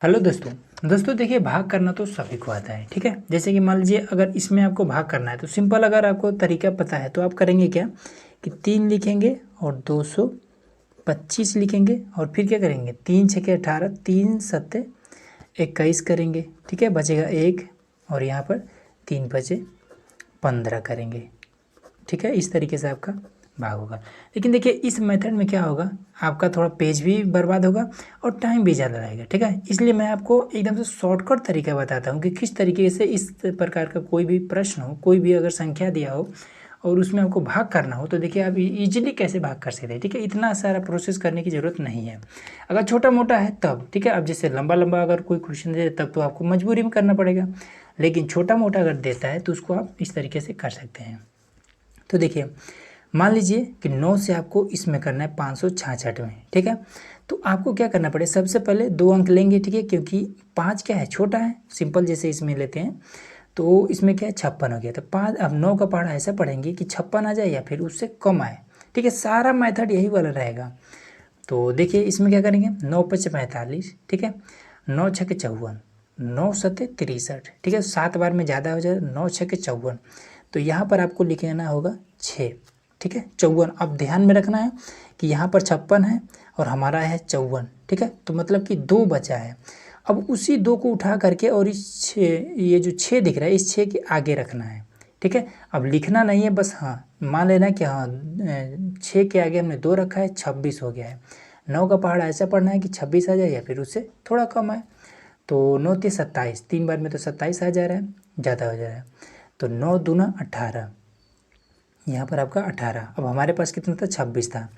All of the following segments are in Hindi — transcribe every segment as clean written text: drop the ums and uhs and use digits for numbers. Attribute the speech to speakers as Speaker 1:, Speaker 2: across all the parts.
Speaker 1: हेलो दोस्तों देखिए, भाग करना तो सभी को आता है। ठीक है, जैसे कि मान लीजिए अगर इसमें आपको भाग करना है तो सिंपल, अगर आपको तरीका पता है तो आप करेंगे क्या कि 3 लिखेंगे और 225 लिखेंगे और फिर क्या करेंगे, 3 छके 18, 3 सत्ते 21 करेंगे। ठीक है, बचेगा 1 और यहाँ पर 3 बचे 15 करेंगे। ठीक है, इस तरीके से आपका भाग होगा। लेकिन देखिए इस मेथड में क्या होगा, आपका थोड़ा पेज भी बर्बाद होगा और टाइम भी ज़्यादा लगेगा। ठीक है, इसलिए मैं आपको एकदम से शॉर्टकट तरीका बताता हूँ कि किस तरीके से इस प्रकार का कोई भी प्रश्न हो, कोई भी अगर संख्या दिया हो और उसमें आपको भाग करना हो तो देखिए आप इजीली कैसे भाग कर सकते हैं। ठीक है, इतना सारा प्रोसेस करने की ज़रूरत नहीं है। अगर छोटा मोटा है तब ठीक है, अब जैसे लंबा लंबा अगर कोई क्वेश्चन दे तब तो आपको मजबूरी में करना पड़ेगा, लेकिन छोटा मोटा अगर देता है तो उसको आप इस तरीके से कर सकते हैं। तो देखिए मान लीजिए कि 9 से आपको इसमें करना है 566 में। ठीक है, तो आपको क्या करना पड़े, सबसे पहले 2 अंक लेंगे। ठीक है, क्योंकि 5 क्या है, छोटा है, सिंपल जैसे इसमें लेते हैं तो इसमें क्या है 56 हो गया। तो 5 अब 9 का पहाड़ा ऐसा पढ़ेंगे कि 56 आ जाए या फिर उससे कम आए। ठीक है, सारा मेथड यही वाला रहेगा। तो देखिए इसमें क्या करेंगे, 9 पचे 45। ठीक है, 9 छके 54, 9 सत्ते 63। ठीक है, 7 बार में ज़्यादा हो जाए, 9 छके 54। तो यहाँ पर आपको लिखना होगा 6। ठीक है, 54। अब ध्यान में रखना है कि यहाँ पर 56 है और हमारा है 54। ठीक है, तो मतलब कि 2 बचा है। अब उसी 2 को उठा करके और इस 6, ये जो 6 दिख रहा है इस 6 के आगे रखना है। ठीक है, अब लिखना नहीं है, बस हाँ मान लेना कि हाँ 6 के आगे हमने 2 रखा है, 26 हो गया है। 9 का पहाड़ा ऐसा पढ़ना है कि 26 आ जाए या फिर उससे थोड़ा कम आए। तो 9 ते 27, 3 बार में तो 27 आ जा रहा है, ज़्यादा हो जा रहा है। तो 9 दूना 18, यहाँ पर आपका 18। अब हमारे पास कितना था, 26 था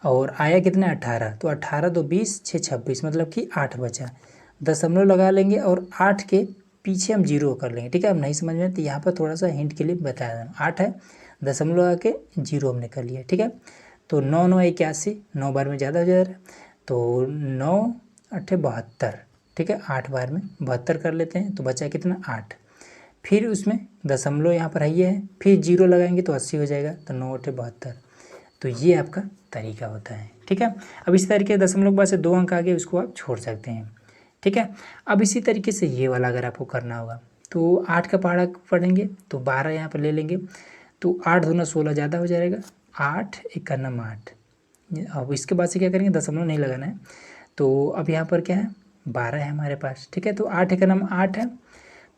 Speaker 1: और आया कितना 18। तो 18 दो 20, 6 26, मतलब कि 8 बचा। दशमलव लगा लेंगे और 8 के पीछे हम 0 कर लेंगे। ठीक है, अब नहीं समझ में तो यहाँ पर थोड़ा सा हिंट के लिए बताया था, 8 है, दशमलव आके 0 हमने कर लिया। ठीक है, तो 9 9 81, 9 बार में ज़्यादा हो जा रहा है, तो 9 8 72। ठीक है, 8 बार में 72 कर लेते हैं, तो बचा कितना 8। फिर उसमें दशमलव यहाँ पर है, फिर 0 लगाएंगे तो 80 हो जाएगा, तो 9 8 72। तो ये आपका तरीका होता है। ठीक है, अब इस तरीके दशमलव के बाद से 2 अंक आगे उसको आप छोड़ सकते हैं। ठीक है, अब इसी तरीके से ये वाला अगर आपको करना होगा तो 8 का पहाड़ा पढ़ेंगे तो 12 यहाँ पर ले लेंगे, तो 8 दूना 16 ज़्यादा हो जाएगा, 8 एक नम 8। अब इसके बाद से क्या करेंगे, दशमलव नहीं लगाना है। तो अब यहाँ पर क्या है, 12 है हमारे पास। ठीक है, तो 8 एक नम 8 है,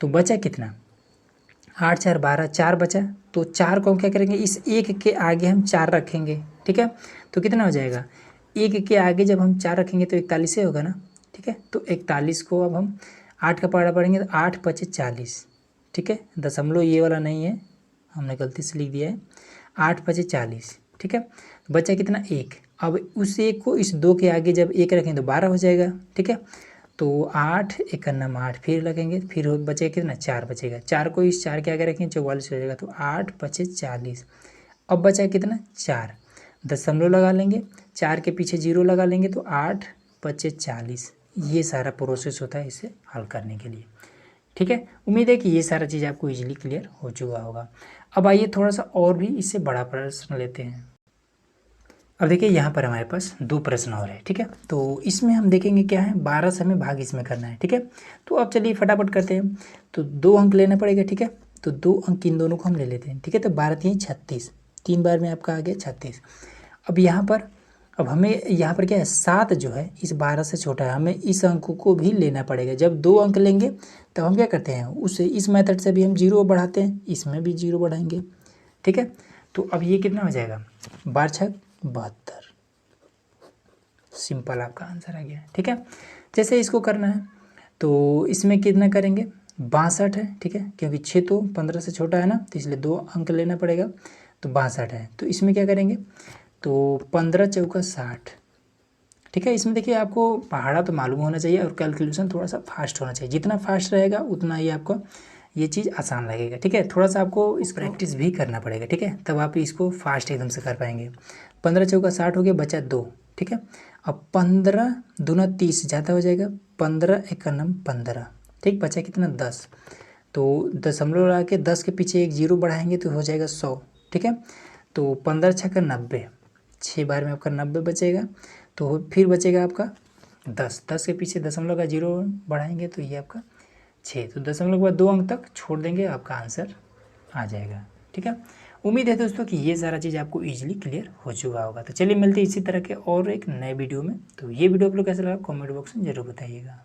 Speaker 1: तो बचा कितना, 8 4 12, 4 बचा। तो 4 को हम क्या करेंगे, इस 1 के आगे हम 4 रखेंगे। ठीक है, तो कितना हो जाएगा, 1 के आगे जब हम 4 रखेंगे तो 41 होगा ना। ठीक है, तो 41 को अब हम 8 का पहाड़ा पढ़ेंगे तो 8 पचे 40। ठीक है, दशमलव ये वाला नहीं है, हमने गलती से लिख दिया है, 8 पचे 40। ठीक है, बचा कितना 1। अब उस 1 को इस 2 के आगे जब 1 रखेंगे तो 12 हो जाएगा। ठीक है, तो 8 एक नम 8 फिर लगेंगे, फिर बचेगा कितना 4 बचेगा, 4 को इस 4 के आगे रखेंगे 44 हो जाएगा, तो 8 पचे 40। अब बचा कितना 4, दशमलव लगा लेंगे, 4 के पीछे 0 लगा लेंगे, तो 8 पचे 40। ये सारा प्रोसेस होता है इसे हल करने के लिए। ठीक है, उम्मीद है कि ये सारा चीज़ आपको इजीली क्लियर हो चुका होगा। अब आइए थोड़ा सा और भी इससे बड़ा प्रश्न लेते हैं। अब देखिए यहाँ पर हमारे पास 2 प्रश्न और है। ठीक है, तो इसमें हम देखेंगे क्या है, 12 से हमें भाग इसमें करना है। ठीक है, तो अब चलिए फटाफट करते हैं। तो 2 अंक लेना पड़ेगा। ठीक है, तो 2 अंक इन दोनों को हम ले लेते हैं। ठीक है, तो 12 3 36, 3 बार में आपका आ गया 36। अब यहाँ पर, अब हमें यहाँ पर क्या है, 7 जो है इस 12 से छोटा है, हमें इस अंक को भी लेना पड़ेगा। जब 2 अंक लेंगे तब हम क्या करते हैं, उसे इस मेथड से भी हम 0 बढ़ाते हैं, इसमें भी 0 बढ़ाएंगे। ठीक है, तो अब ये कितना हो जाएगा, 12 छक 72। सिंपल आपका आंसर आ गया। ठीक है, जैसे इसको करना है तो इसमें कितना करेंगे, 62 है। ठीक है, क्योंकि 6 तो 15 से छोटा है ना, तो इसलिए 2 अंक लेना पड़ेगा, तो 62 है। तो इसमें क्या करेंगे, तो 15 चौका 60। ठीक है, इसमें देखिए आपको पहाड़ा तो मालूम होना चाहिए और कैलकुलेशन थोड़ा सा फास्ट होना चाहिए। जितना फास्ट रहेगा उतना ही आपको ये चीज़ आसान लगेगा। ठीक है, थोड़ा सा आपको इस प्रैक्टिस भी करना पड़ेगा। ठीक है, तब आप इसको फास्ट एकदम से कर पाएंगे। 15 चौका 60 हो गया, बचा 2। ठीक है, अब 15 दूना 30 ज़्यादा हो जाएगा, 15 एक नम 15। ठीक, बचा कितना 10। तो दशमलव लगा के 10 के पीछे एक 0 बढ़ाएंगे तो हो जाएगा 100। ठीक है, तो 15 छक्का 90, 6 बार में आपका 90 बचेगा। तो फिर बचेगा आपका 10 के पीछे दशमलव का 0 बढ़ाएंगे तो ये आपका 6, तो दशमलव के बाद 2 अंक तक छोड़ देंगे, आपका आंसर आ जाएगा। ठीक है, उम्मीद है दोस्तों कि ये सारा चीज़ आपको ईजिली क्लियर हो चुका होगा। तो चलिए मिलते हैं इसी तरह के और एक नए वीडियो में। तो ये वीडियो आप लोग कैसा लगा कमेंट बॉक्स में ज़रूर बताइएगा।